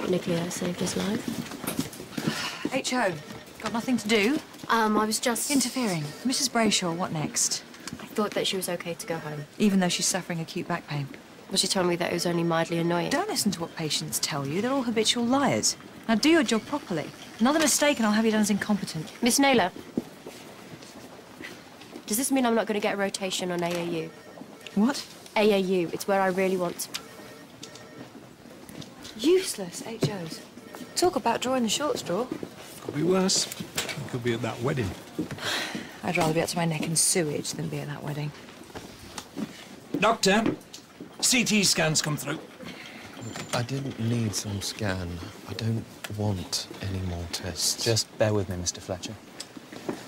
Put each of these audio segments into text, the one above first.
Technically, I saved his life. H.O., got nothing to do? I was just... Interfering. Mrs. Brayshaw, what next? I thought that she was okay to go home. Even though she's suffering acute back pain? But she told me that it was only mildly annoying. Don't listen to what patients tell you. They're all habitual liars. Now do your job properly. Another mistake and I'll have you done as incompetent. Miss Naylor, does this mean I'm not going to get a rotation on AAU? What? AAU, it's where I really want. Useless H.O.'s. Talk about drawing the short straw. Could be worse. I could be at that wedding. I'd rather be up to my neck in sewage than be at that wedding. Doctor, CT scans come through. I didn't need some scan. I don't want any more tests. Just bear with me, Mr. Fletcher.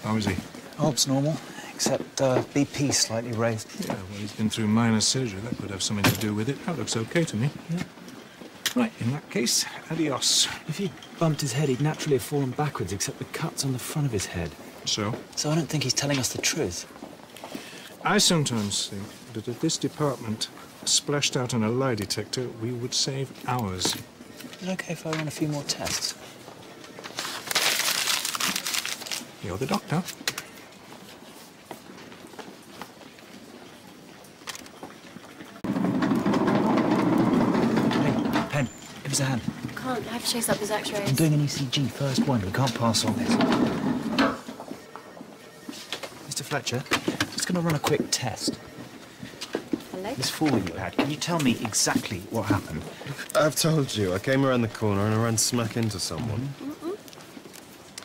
How is he? Hope's normal, except BP slightly raised. Yeah, well, he's been through minor surgery. That could have something to do with it. That looks okay to me. Yeah. Right, in that case, adios. If he'd bumped his head, he'd naturally have fallen backwards, except the cut's on the front of his head. So? So I don't think he's telling us the truth. I sometimes think that if this department splashed out on a lie detector, we would save hours. Is it okay if I run a few more tests? You're the doctor. Hey, Pen, give us a hand. I can't. I have to chase up his x-rays. I'm doing an ECG, first one. You can't pass on this. Mr. Fletcher, just going to run a quick test. Hello? This fall you had, can you tell me exactly what happened? I've told you. I came around the corner and I ran smack into someone.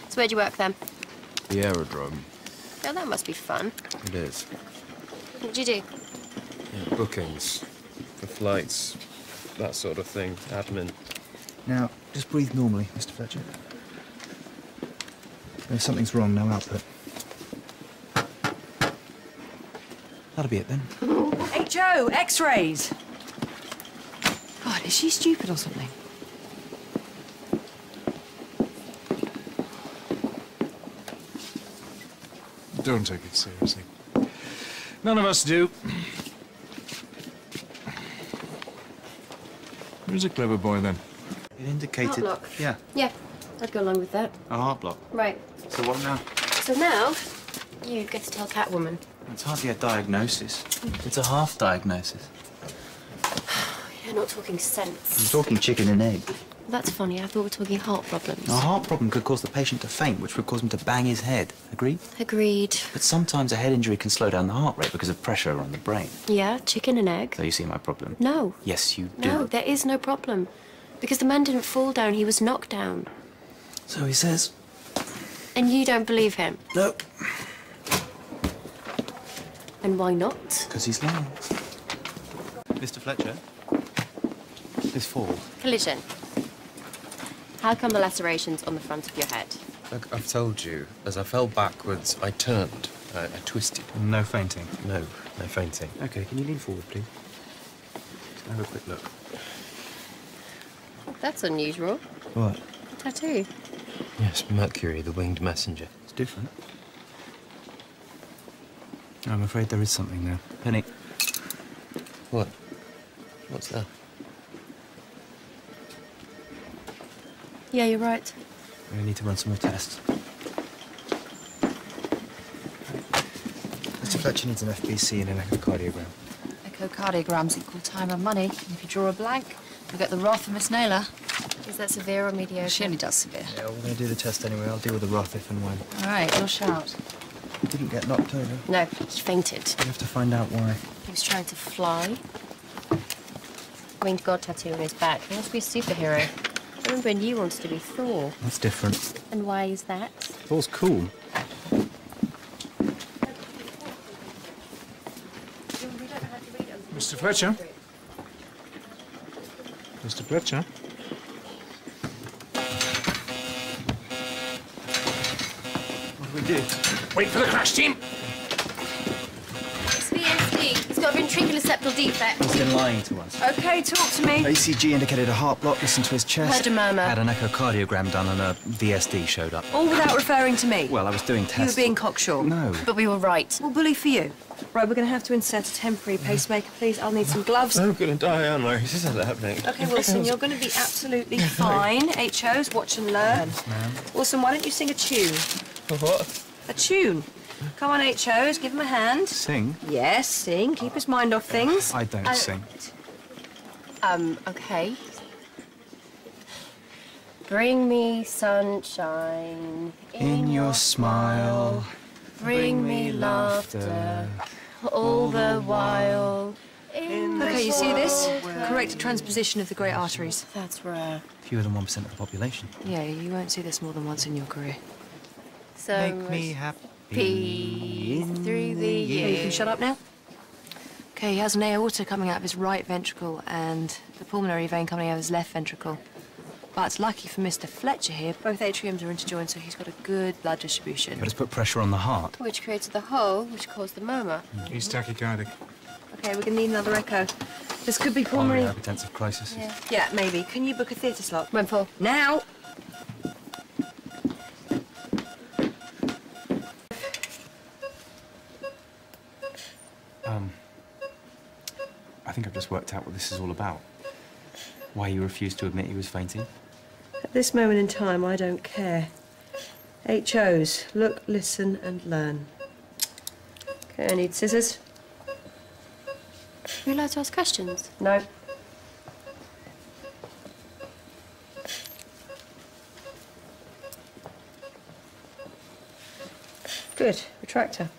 So where'd you work then? The aerodrome. Oh, that must be fun. It is. What'd you do? Yeah, bookings. For flights. That sort of thing. Admin. Now, just breathe normally, Mr. Fletcher. If something's wrong, no output. That'll be it then. H.O., X-rays! God, is she stupid or something? Don't take it seriously. None of us do. Who's a clever boy, then? It indicated... Heart block. Yeah, Yeah, I'd go along with that. a heart block. Right. So what now? So now, you get to tell Catwoman. It's hardly a diagnosis. It's a half diagnosis. You're not talking sense. I'm talking chicken and egg. That's funny. I thought we were talking heart problems. A heart problem could cause the patient to faint, which would cause him to bang his head. Agreed? Agreed. But sometimes a head injury can slow down the heart rate because of pressure on the brain. Yeah, chicken and egg. So you see my problem? No. Yes, you do. No, there is no problem. Because the man didn't fall down, he was knocked down. So he says. And you don't believe him? No. And why not? Because he's lying. Mr. Fletcher, this fall. Collision. How come the laceration's on the front of your head? Look, I've told you. As I fell backwards, I turned. I twisted. No fainting. No fainting. Okay, can you lean forward, please? Just have a quick look. That's unusual. What? A tattoo. Yes, Mercury, the winged messenger. It's different. I'm afraid there is something there. Penny. What? What's that? Yeah, you're right. We need to run some more tests. Mr. Fletcher needs an FBC and an echocardiogram. Echocardiograms equal time and money. If you draw a blank, you'll get the wrath of Miss Naylor. Is that severe or mediocre? She only does severe. Yeah, we're going to do the test anyway. I'll deal with the wrath if and when. All right, you'll shout. He didn't get knocked over. No, he fainted. We have to find out why. He was trying to fly. Winged God tattoo on his back. He must be a superhero. I remember when you wanted to be Thor. That's different. And why is that? Thor's cool. Mr. Fletcher? Mr. Fletcher? What do we do? Wait for the crash team! It's VSD. He's got a ventricular septal defect. He's been lying to us. Okay, talk to me. ACG indicated a heart block, listened to his chest. Heard a murmur. Had an echocardiogram done and a VSD showed up. All without referring to me. Well, I was doing You tests. were being cocksure. No. But we were right. Well, bully for you. Right, we're going to have to insert a temporary pacemaker, please. I'll need some gloves. I'm gonna die, aren't I? This isn't happening. Okay, Wilson, you're going to be absolutely fine. HOs, watch and learn. Ma'am. Wilson, why don't you sing a tune? What? A tune. Come on, HOs, give him a hand. Sing? Yes, sing. Keep his mind off things. I don't sing. Okay. Bring me sunshine In your smile, Bring me laughter all the while. Okay, you see this? Correct transposition of the great arteries. That's rare. fewer than 1% of the population. Yeah, you won't see this more than once in your career. So Make me happy peace through the Yeah, you years. can shut up now. Okay, he has an aorta coming out of his right ventricle and the pulmonary vein coming out of his left ventricle. But lucky for Mr. Fletcher here, both atriums are interjoined, so he's got a good blood distribution. But it's put pressure on the heart. Which created the hole, which caused the murmur. He's tachycardic. Okay, we're going to need another echo. This could be Pulmonary pulmonary... hypertensive crisis. Yeah, maybe. Can you book a theatre slot? When for? Now! I think I've just worked out what this is all about. Why you refused to admit he was fainting. At this moment in time, I don't care. HOs, look, listen and learn. Okay, I need scissors. Are you allowed to ask questions? No. Good, retractor.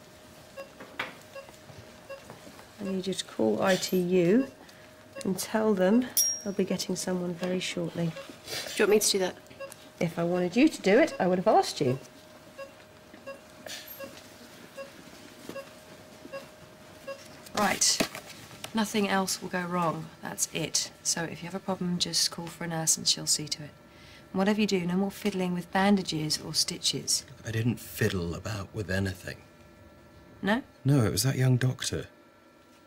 I need you to call ITU and tell them they'll be getting someone very shortly. Do you want me to do that? If I wanted you to do it, I would have asked you. Right. Nothing else will go wrong. That's it. So if you have a problem, just call for a nurse and she'll see to it. And whatever you do, no more fiddling with bandages or stitches. I didn't fiddle about with anything. No? No, it was that young doctor.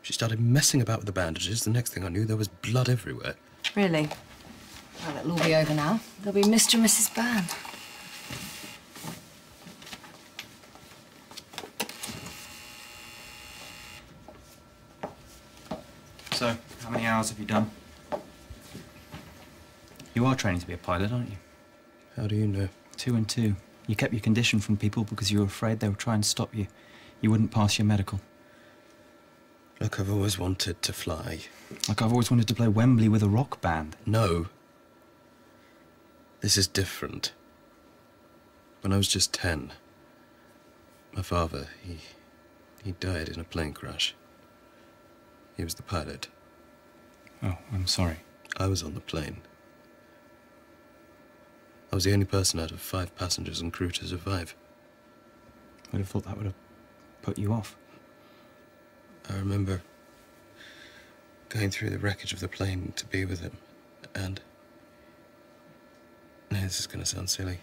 She started messing about with the bandages. The next thing I knew, there was blood everywhere. Really? Well, it'll all be over now. There'll be Mr. and Mrs. Byrne. So, how many hours have you done? You are training to be a pilot, aren't you? How do you know? 2 and 2. You kept your condition from people because you were afraid they would try and stop you. You wouldn't pass your medical. Look, I've always wanted to fly. Like I've always wanted to play Wembley with a rock band. No. This is different. When I was just 10, my father, he died in a plane crash. He was the pilot. Oh, I'm sorry. I was on the plane. I was the only person out of 5 passengers and crew to survive. I'd have thought that would have put you off. I remember going through the wreckage of the plane to be with him, and... This is going to sound silly.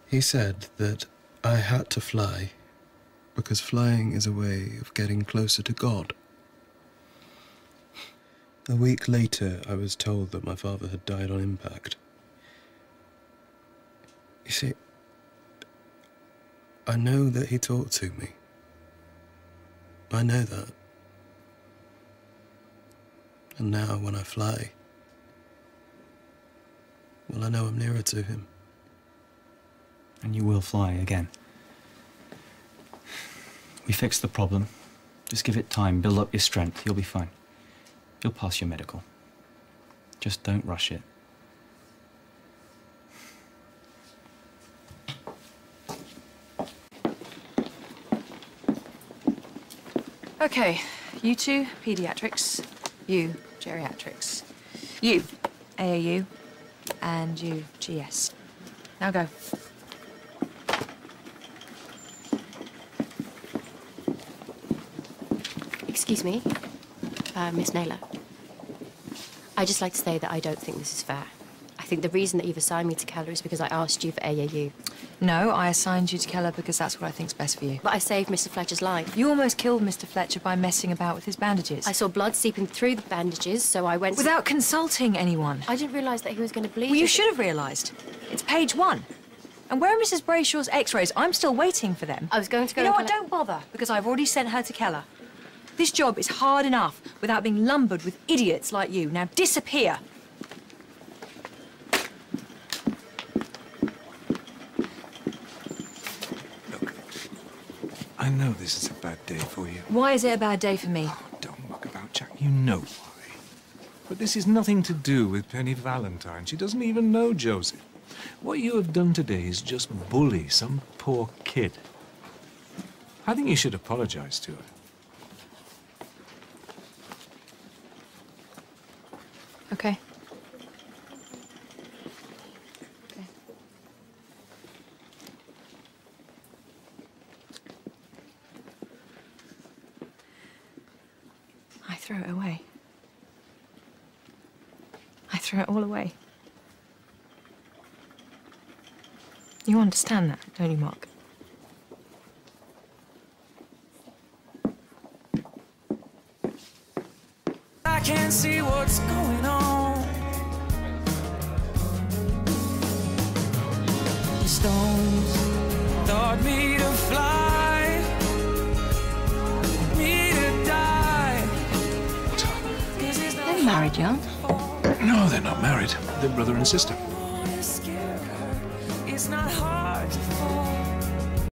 He said that I had to fly because flying is a way of getting closer to God. A week later, I was told that my father had died on impact. You see, I know that he talked to me. I know that. And now, when I fly, well, I know I'm nearer to him. And you will fly again. We fixed the problem. Just give it time, build up your strength. You'll be fine. You'll pass your medical. Just don't rush it. Okay, you two, paediatrics. You, geriatrics. You, AAU. And you, GS. Now go. Excuse me, Miss Naylor. I'd just like to say that I don't think this is fair. I think the reason that you've assigned me to Keller is because I asked you for AAU. No, I assigned you to Keller because that's what I think's best for you. But I saved Mr. Fletcher's life. You almost killed Mr. Fletcher by messing about with his bandages. I saw blood seeping through the bandages, so I went Without consulting anyone. I didn't realise that he was going to bleed. Well, you should have realised. It's page 1. And where are Mrs. Brayshaw's x-rays? I'm still waiting for them. I was going to go You know and what? Don't bother, because I've already sent her to Keller. This job is hard enough without being lumbered with idiots like you. Now disappear. Look, I know this is a bad day for you. Why is it a bad day for me? Oh, don't muck about, Jack. You know why. But this is nothing to do with Penny Valentine. She doesn't even know Joseph. What you have done today is just bully some poor kid. I think you should apologize to her. Okay. I threw it away. I threw it all away. You understand that, don't you, Mark? I can't see what's going on. The stones taught me to fly, me to die. They're married, young. No, they're not married. They're brother and sister. It's not hard to fall.